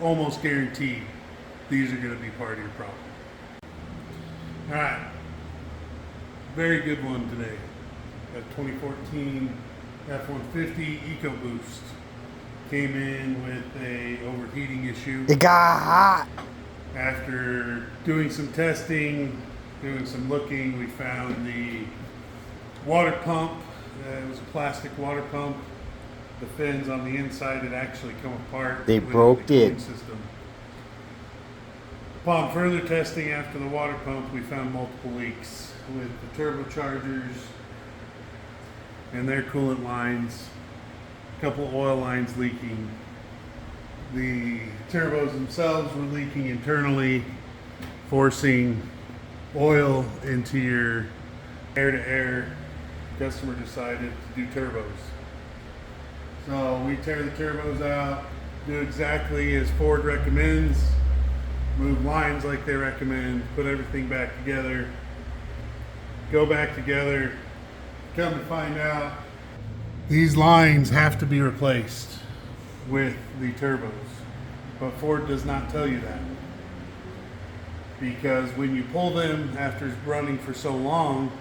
almost guaranteed these are going to be part of your problem. All right, very good one today. Got 2014 F-150 EcoBoost. Came in with a overheating issue. It got hot. After doing some testing, doing some looking, we found the water pump. It was a plastic water pump. The fins on the inside had actually come apart. They broke the cooling it. System. Upon further testing after the water pump, we found multiple leaks with the turbochargers and their coolant lines. A couple oil lines leaking. The turbos themselves were leaking internally, forcing oil into your air-to-air. Customer decided to do turbos. So we tear the turbos out, do exactly as Ford recommends, move lines like they recommend, put everything back together, go back together. Come to find out, these lines have to be replaced with the turbos, but Ford does not tell you that, because when you pull them after running for so long,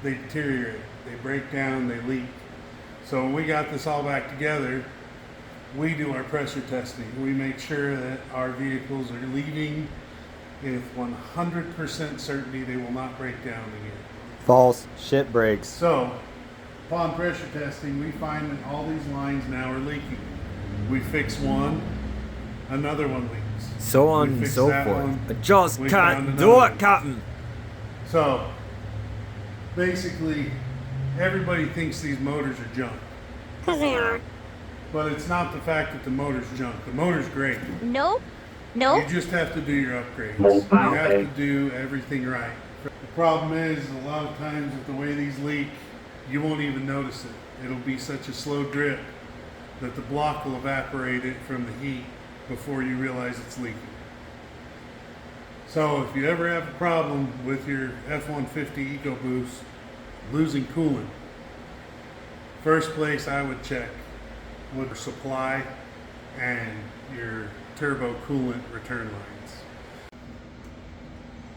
they deteriorate, they break down, they leak. So when we got this all back together, we do our pressure testing. We make sure that our vehicles are leaving with 100% certainty they will not break down again. False. Shit breaks. So, upon pressure testing, we find that all these lines now are leaking. We fix one, another one leaks. So on and so forth. I just can't do it, Captain. So, basically, everybody thinks these motors are junk. 'Cause they are. But it's not the fact that the motor's junk. The motor's great. Nope. You just have to do your upgrades. You have to do everything right. The problem is, a lot of times with the way these leak, you won't even notice it. It'll be such a slow drip that the block will evaporate it from the heat before you realize it's leaking. So if you ever have a problem with your F-150 EcoBoost losing coolant, first place I would check would supply and your turbo coolant return lines.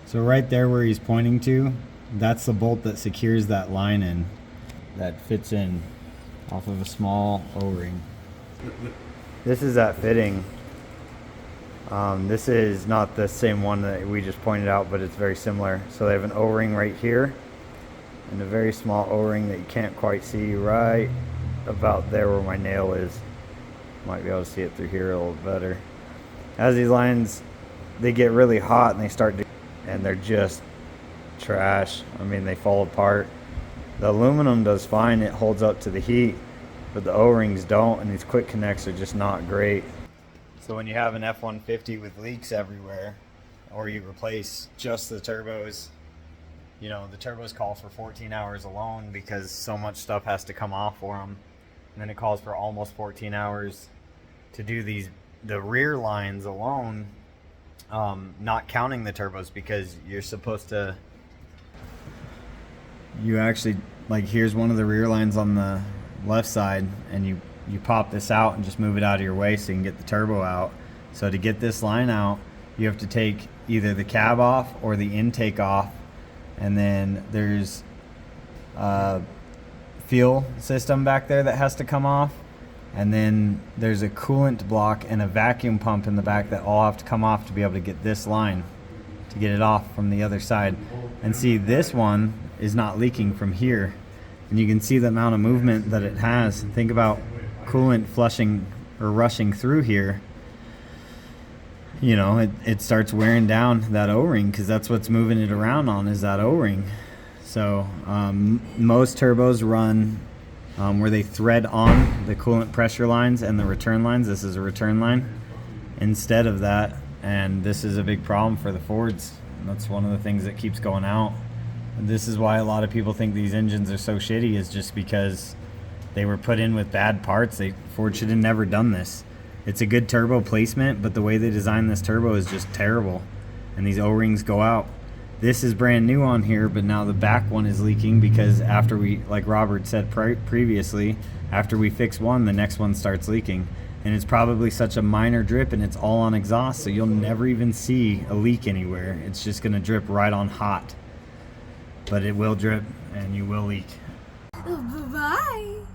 So right there where he's pointing to, that's the bolt that secures that line in, that fits in off of a small O-ring. This is that fitting. This is not the same one that we just pointed out, but it's very similar. So they have an O-ring right here and a very small O-ring that you can't quite see right about there where my nail is. Might be able to see it through here a little better. As these lines, they get really hot and they start to, and they're just trash. I mean, they fall apart. The aluminum does fine, it holds up to the heat, but the O-rings don't, and these quick connects are just not great. So when you have an F-150 with leaks everywhere, or you replace just the turbos, you know, the turbos call for 14 hours alone because so much stuff has to come off for them. And then it calls for almost 14 hours to do the rear lines alone, not counting the turbos, because you're supposed to, you actually, like, here's one of the rear lines on the left side, and you pop this out and just move it out of your way so you can get the turbo out. So to get this line out, you have to take either the cab off or the intake off, and then there's a fuel system back there that has to come off, and then there's a coolant block and a vacuum pump in the back that all have to come off to be able to get this line, to get it off from the other side. And see, this one is not leaking from here, and you can see the amount of movement that it has. Think about coolant flushing or rushing through here. You know, it starts wearing down that O-ring, because that's what's moving it around on, is that O-ring. So most turbos run where they thread on the coolant pressure lines and the return lines. This is a return line instead of that, and this is a big problem for the Fords. And that's one of the things that keeps going out. And this is why a lot of people think these engines are so shitty, is just because they were put in with bad parts. Ford should have never done this. It's a good turbo placement, but the way they designed this turbo is just terrible, and these O-rings go out. This is brand new on here, but now the back one is leaking because after we, like Robert said previously, after we fix one, the next one starts leaking. and it's probably such a minor drip, and it's all on exhaust, so you'll never even see a leak anywhere. It's just going to drip right on hot, but it will drip and you will leak. Bye-bye.